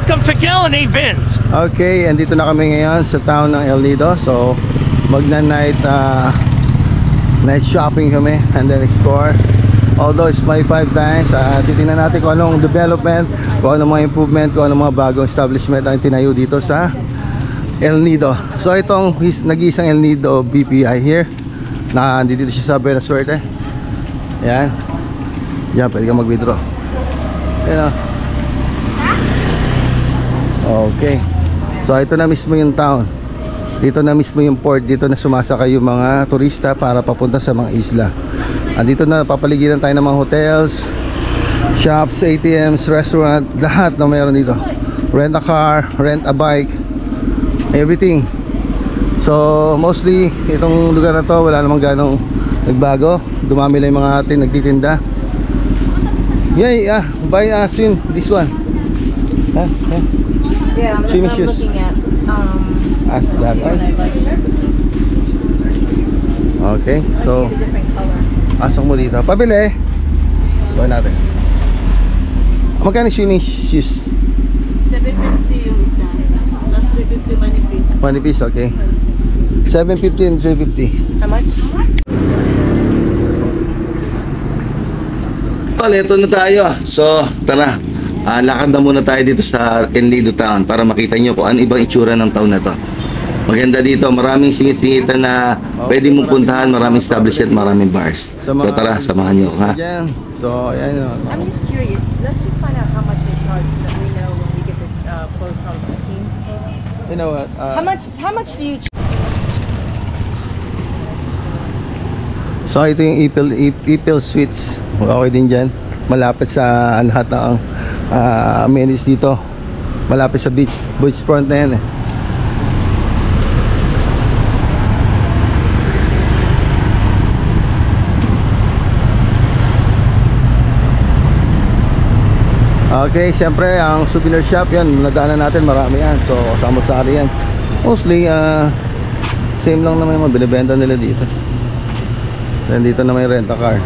Welcome to Gillany Vins. Okay, andito na kami ngayon sa town ng El Nido. So, magna-night shopping kami and then explore. Although it's my 5 times, titingnan natin kung anong development, kung anong mga improvement, kung anong mga bagong establishment ang tinayo dito sa El Nido. So, itong nag-iisang El Nido BPI here. Nandito siya sa Buena Suerte. Ayan. Yan, pwede ka mag-withdraw. Ayan o. Okay. So ito na mismo yung town. Dito na mismo yung port. Dito na sumasakay yung mga turista para papunta sa mga isla. Andito na papaligiran tayo ng mga hotels, shops, ATMs, restaurant, lahat na mayroon dito. Rent a car, rent a bike, everything. So mostly itong lugar na to wala namang ganong nagbago. Dumami lang yung mga ating nagtitinda. Yay, buy swim, this one. Yeah, that's swimming what I'm shoes. looking at. As that ice. Okay, so Get a different color. pasok mo dito. Pabili. Gawin natin. Magkano swimming shoes? 750 yung isa. Plus 350 manipis. Manipis, okay. 750 and 350. How much? Ito na tayo. So, tara. Lakad na muna tayo dito sa El Nido Town para makita nyo kung ano ibang itsura ng town na to. Maganda dito, maraming singit-singitan na pwede mong puntahan, maraming establishment, maraming bars. So tara, samahan nyo, ha? So, ayan. I'm just curious. Let's just find out how much they charge so that we know when we get the quote from the team. You know what? How much do you So, ito yung Ipil Suites. Okay din dyan. Malapit sa lahat ng amenities dito. Malapit sa beach front na yan eh. Okay, siyempre ang souvenir shop yan, nadaanan natin, marami yan. So, samot-sari yan. Mostly, same lang naman yung binibenta nila dito. Then dito na may rent a car,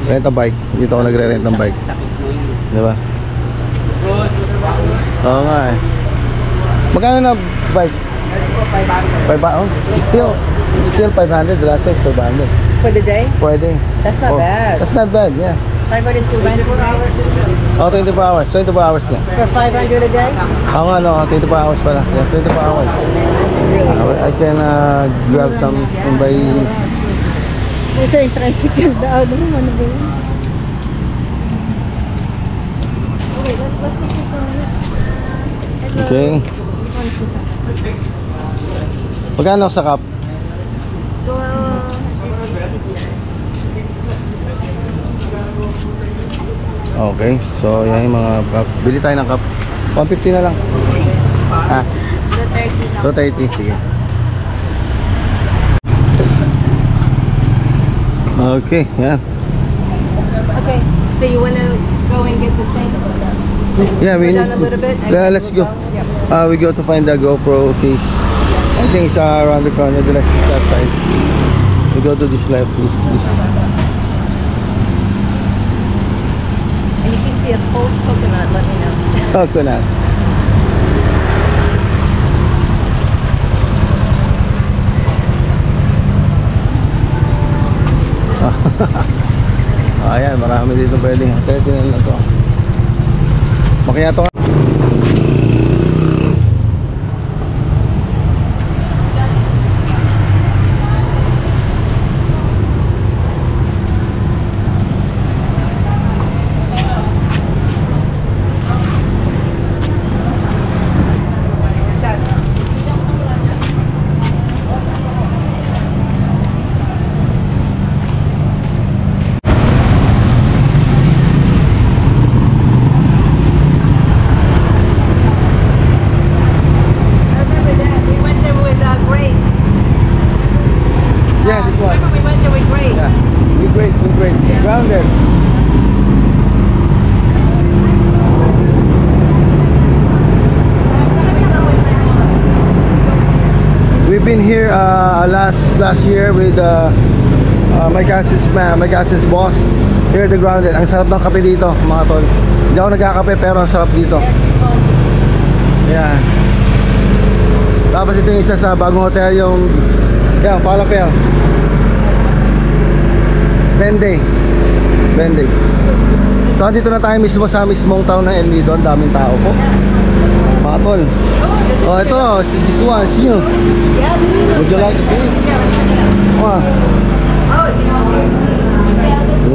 rent a bike. Dito ako nagre-rent ng bike. Diba? Oo nga eh. Magkano na bike? 500. Oh, still 500. The last time is 500. for the day? Pwede. That's not bad. That's not bad, yeah. 500 to 24 hours? Oh, 24 hours. 24 hours na. For 500 a day? Oo nga, no. 24 hours pala. Yeah, 24 hours. I can grab some and buy. Kasi yung tricycle daw. Ano ba yun? Okay, let's take this one. Okay. Magkano sa cup? Okay, so yan yung mga cup. Bili tayo ng cup. 150 na lang. Ah, The 30 lang. 230, sige. Okay, yan. Okay, so you wanna go and get the thing? Yeah, we Go need down a little bit? Yeah, let's go. We go to find the GoPro case. I think it's around the corner, the left is that side. We go to this left, this. And if you see a cold coconut, let me know. Coconut. Ayan, marami dito pwedeng 30 na lang to. Makiyato ka. Yeah, this one. Remember we went there with Grace? Yeah, with great. Grounded. We've been here last year with my cousin's boss here at the Grounded. Ang sarap ng kape dito, mga tol. Hindi ako nagkakape pero ang sarap dito. Yan. Tapos ito yung isa sa bagong hotel, yung yan, Falafel. Benday. So dito na tayo mismo sa mismong town ng El Nido. Ang daming tao po, mga tol. Oh, ito, this one, see you. Would you like to see? Oh.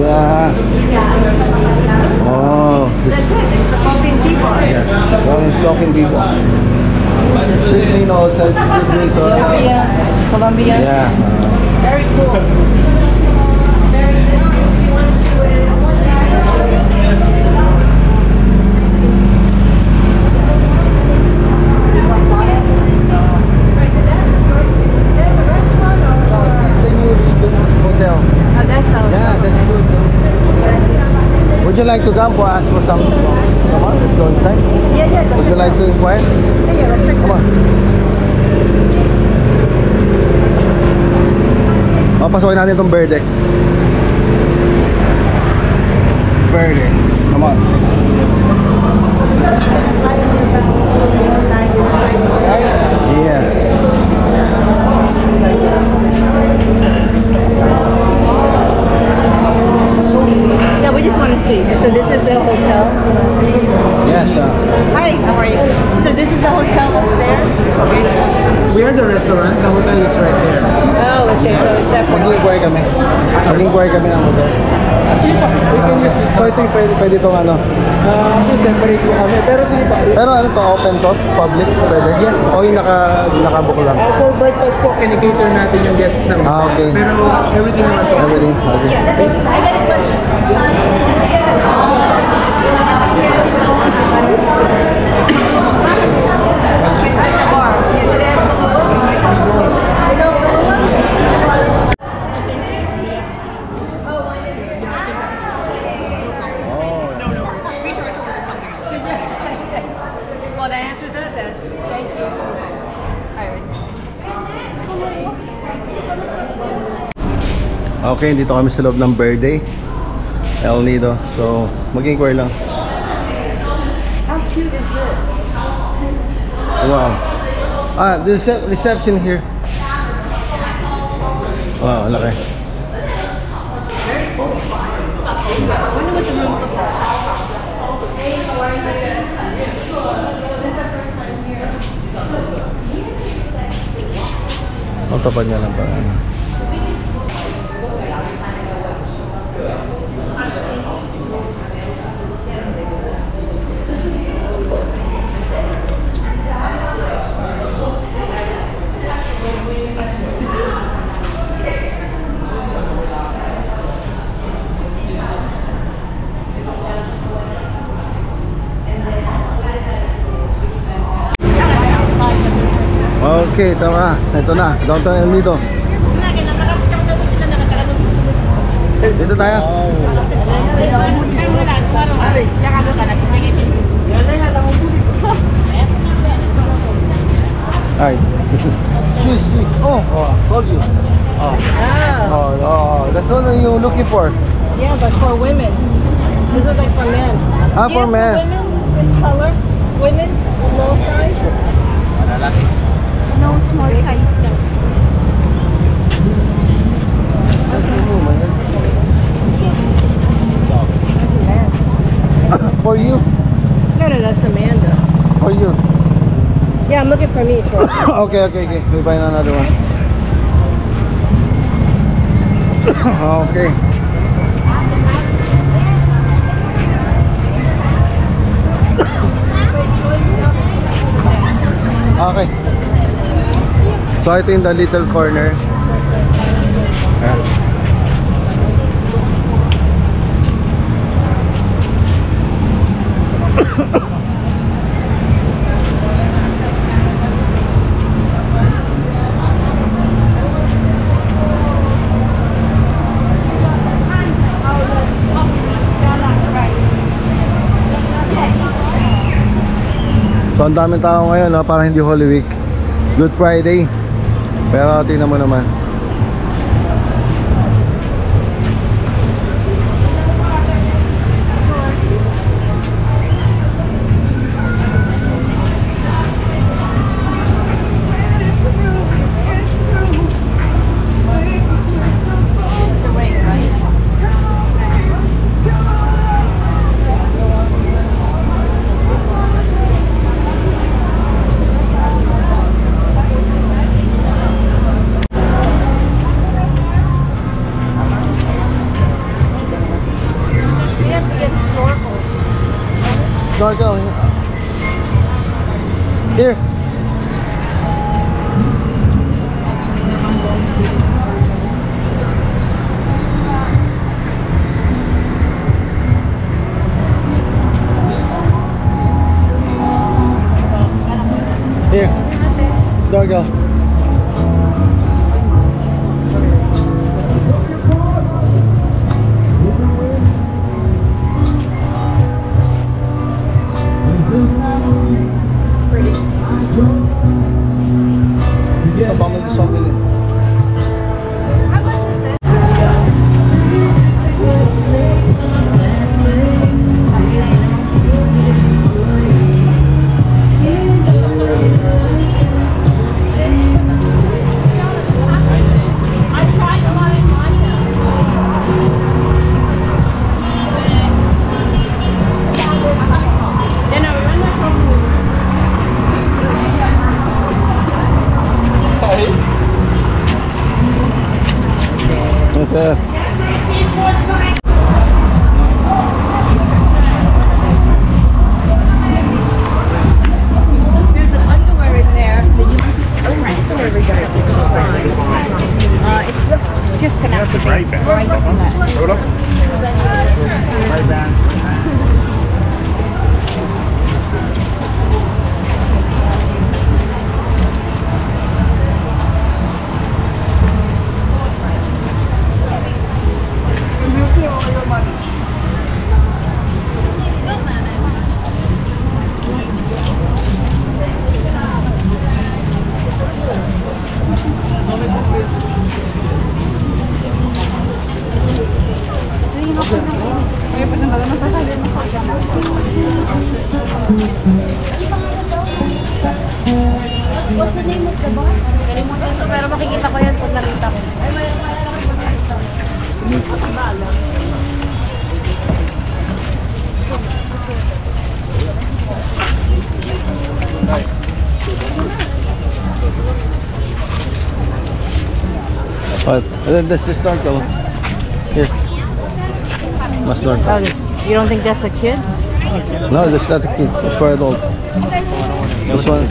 Yeah. Oh, this That's it. It's the talking people. yes, talking people. Sydney also drinks also. Colombia. Yeah. Very cool. Hotel. Oh, that's how. Yeah, that's good. Would you like to come for ask for some? Come on, let's go inside. Yeah. Would you like to inquire? Yeah, let's check. Come on. Papasokin natin itong Verde. Verde. Come on. Yes. Yeah, we just want to see. So this is the hotel. Yes. Hi, how are you? So this is the hotel upstairs? We are the restaurant. The hotel is right there. Oh, okay. So it's separate. Mag-inquire kami. Mag-inquire kami ng hotel. Sige pa, we can use this. So ito yung pwede itong ano. Actually, separate po kami. Pero sige pa. Pero ano to, open to? Public? Pwede? Yes. O yung nakabook lang? For breakfast po, kinikater natin yung guests naman. Ah, okay. Pero everything naman po. Everything? Okay. I got a question. Well, that answers that then. Thank you. Okay, dito kami sa loob ng Verde, El Nido. So, mag-inquire lang. How cute is this? Wow. The reception here. Wow, laki. I wonder what the rooms look like. Ang tapad niya lang para ano. Okay, tama. Ito na, downtown El Nido. Dito tayo. Ay. Swiss. Oh, told you. Oh, that's what you're looking for. Yeah, but for women. This is like for men. Ah, for men. Women, this color. Women, small size. No small size daw. For you. No, that's Amanda. For you. Yeah, I'm looking for me, Troy. Okay. We find another one. Okay. Okay. So ito yung the little corner. So ang daming tao ngayon, no? Parang hindi Holy Week, Good Friday. Pero tingnan mo naman. Here. Here. Snorkel. Ito pa may gusto bilhin. Yes, sir. There's an underwear in there that you can just underwear regardless. It's just gonna have to be right on that. What's the name of the bar? Kalimutan ko, pero makikita ko yan pag nakita ko. And then this is snorkel. Here. My snorkel. Oh, you don't think that's a kid's? No, that's not a kid. It's for adult. This one.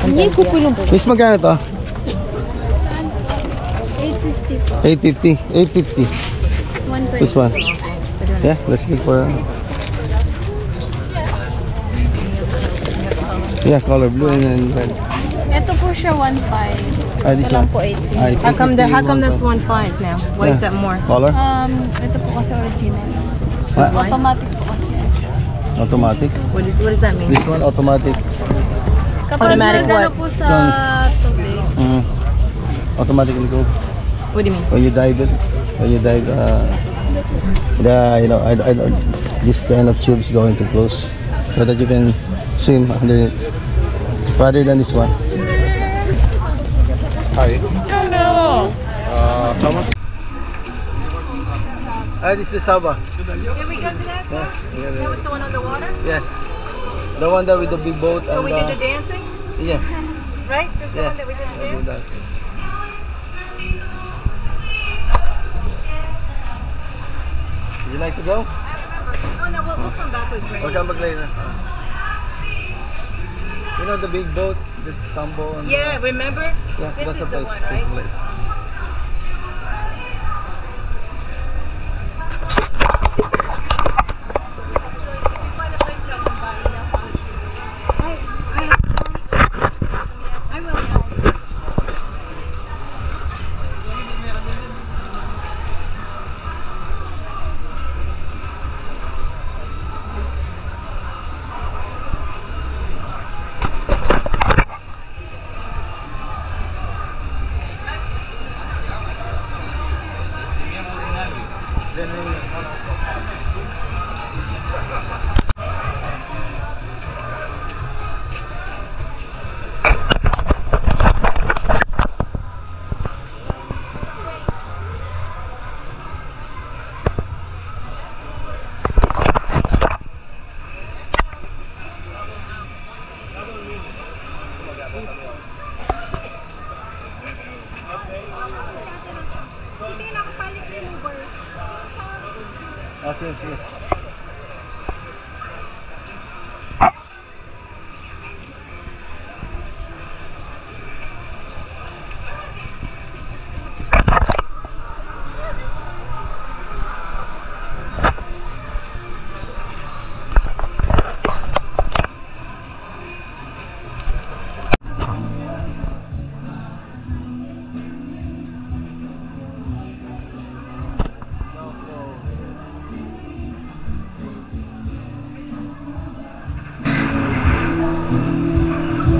Hindi ko po yung Miss, magkano to? 850 po. 850. 850. 120. This one. Yeah, let's get for yeah, color blue and then red. Ito po siya 1.5. This Ito lang one. po 80. How come that's 1.5 now? Why is that more? Color? Ito po kasi original. What? Automatic po kasi. Automatic. What does that mean? This one automatic. Kapag Automatic nagano what? po sa tubig. Automatic and goes. What do you mean? When you dive it, this kind of tubes going to close so that you can swim underneath rather than this one. Hi. This is Saba. Did we go to that? Yeah. That was the one on the water? Yes. The one that with the big boat and So we did the dancing? yes. Right? That's the one that we did the I do dance? that. Would you like to go? I remember. Oh no, we'll come back with Or Grace. come back later? You know the big boat, the Sambo and Yeah, remember? yeah, This that's is the the place. one, This right? place. Find a place to come by, I will. Sige, sige.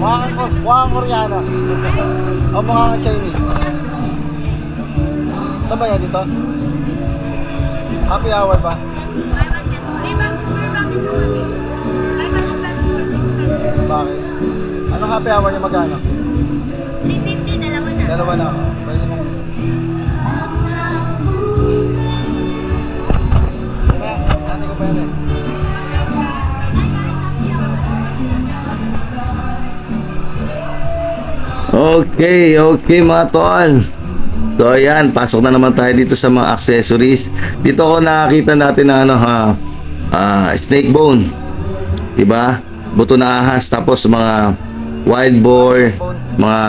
Mukhang Koreano. O mukhang Chinese. Saan ba yan dito? Happy hour ba? Bakit? Anong happy hour niya magkano? 350, dalawa na. Dalawa na. Pwede mo. Ate ko pa yan eh. Okay mga tol. So ayan, pasok na naman tayo dito sa mga accessories. Dito ko nakakita natin na ano snake bone. Diba? Buto na ahas, tapos mga wild boar, mga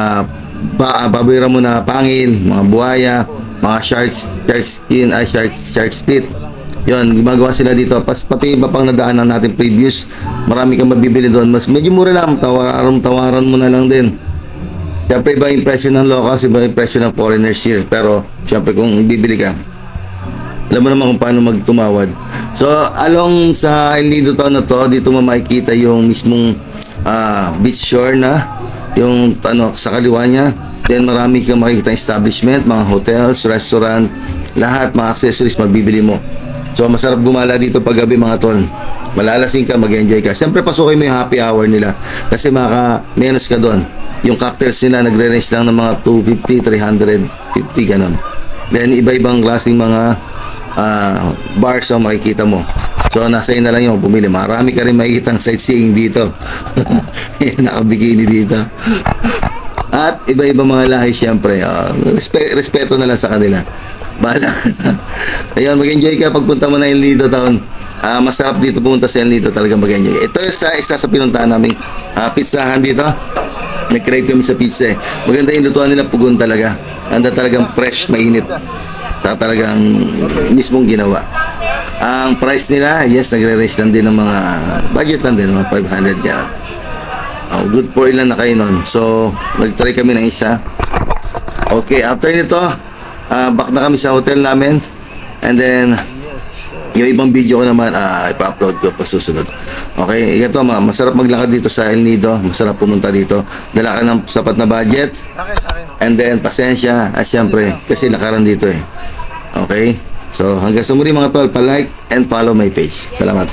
babira mo na pangil, mga buhaya, mga shark teeth. Yun, gumagawa sila dito. Pati iba pang nadaanan natin previous. Marami kang mabibili doon. Mas medyo mura lang, tawaran mo na lang din. Siyempre iba impression ng locals, iba impression ng foreigners here. Pero siyempre kung bibili ka, alam mo naman kung paano magtumawad. So along sa El Nido Town na to, dito mo makikita yung mismong beach shore na yung sa kaliwa niya. Then marami kang makikita establishment, mga hotels, restaurant, lahat mga accessories mabibili mo. So masarap gumala dito pag gabi mga tol. Malalasing ka, mag-enjoy ka. Siyempre pasukin mo yung happy hour nila kasi maka-menos ka doon. Yung cocktails nila nagre-range lang ng mga 250, 350 ganun. Then iba-ibang klaseng mga bars ang makikita mo. So nasa na lang yung pumili. Marami ka rin makikitang sightseeing dito. Nakabikini dito. At iba-ibang mga lahi syempre. Respeto na lang sa kanila. Bahala. Ayun, mag-enjoy ka pagpunta mo na El Nido Town. Masarap dito pumunta sa El Nido, talaga mag-enjoy. Ito isa sa pinuntahan namin pizzahan dito. Nag-crave kami sa pizza eh. Maganda yung lutuan nila, pugon talaga. Anda talagang fresh, mainit. Sa talagang mismong ginawa. Ang price nila, yes, nagre-range lang din ng mga budget lang din, mga 500 yan. Good for ilan na kayo nun. So, nag-try kami ng isa. Okay, after nito, back na kami sa hotel namin. And then, yung ibang video ko naman, ipa-upload ko pag susunod. Okay, ito masarap maglakad dito sa El Nido. Masarap pumunta dito. Dala ka ng sapat na budget. And then, pasensya. Siyempre, kasi lakaran dito eh. Okay? So, hanggang sa muli mga tol, pa-like and follow my page. Salamat.